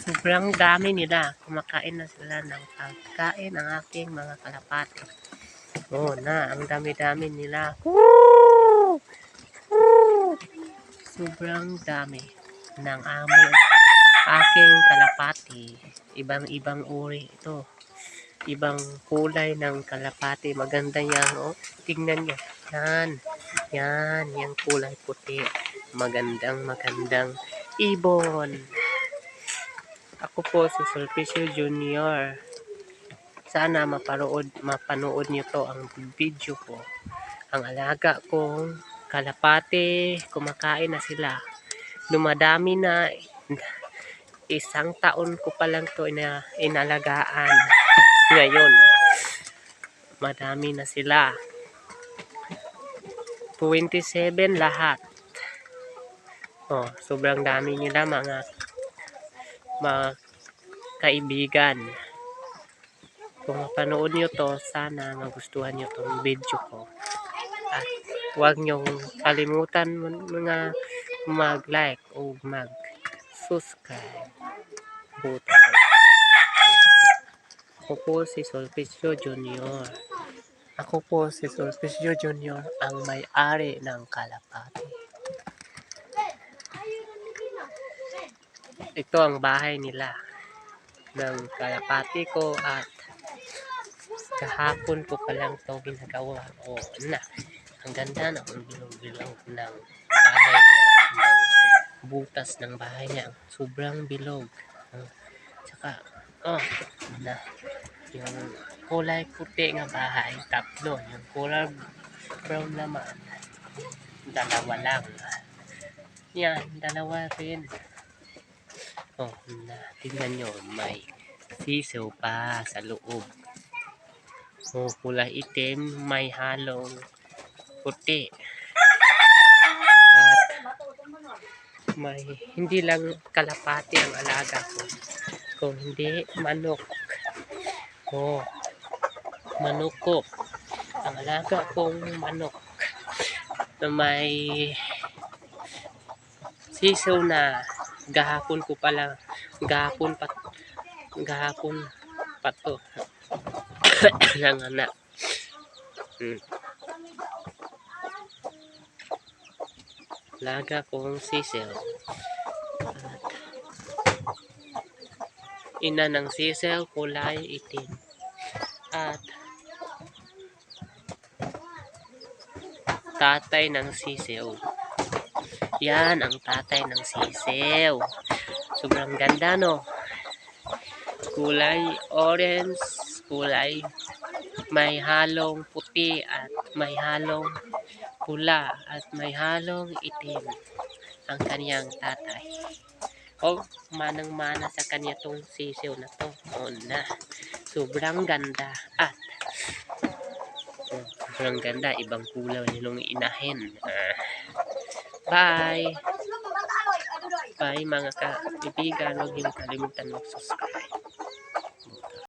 Sobrang dami nila. Kumakain na sila ng pagkain ang aking mga kalapati. Oo na, ang dami-dami nila. Sobrang dami ng aking kalapati. Ibang-ibang uri ito. Ibang kulay ng kalapati. Maganda yan. Oh. Tingnan nyo. Yan. Yan. Yung kulay puti. Magandang ibon. Ako po si Sulpicio Jr. Sana mapanood nyo to ang video ko. Ang alaga kong kalapati, kumakain na sila. Dumadami na. Isang taon ko pa lang to inalagaan. Ngayon, madami na sila. 27 lahat. Oh, sobrang dami nila mga kaibigan. Kung mapanood nyo to, sana magustuhan nyo tong video ko. At huwag nyo kalimutan mga mag-like o mag-subscribe. Button. Ako po si Sulpicio Jr. Ako po si Sulpicio Jr. ang may-ari ng kalapati. Ito ang bahay nila ng kalapati ko at kahapon ko pa lang ito ginagawa. O na, ang ganda ng bilog-bilog ng bahay niya, ng butas ng bahay niya. Sobrang bilog. Tsaka, na, yung kulay puti nga bahay, tatlo. Yung kulay brown naman, dalawa lang. Yan, dalawa rin. Oh, na, tingnan nyo, may sisaw pa sa loob. Oh, kulay itim, may halong puti. At may hindi lang kalapati ang alaga ko, kung hindi manok. Oh, manok ko. Ang alaga kong manok na may sisaw na gahapon pa to ng anak. Alaga kong sisaw. At ina ng sisaw kulay itim. At tatay ng sisaw. Yan ang tatay ng sisaw. Sobrang ganda, no? Kulay orange, kulay may halong puti at may halong pula at may halong itim ang kaniyang tatay. O, manang-mana sa kanya tong sisaw na to. O na, sobrang ganda at sobrang ganda, ibang kulay nilong inahin. Bye! Bye mga kaibigan, huwag niyo kalimutan mag-subscribe.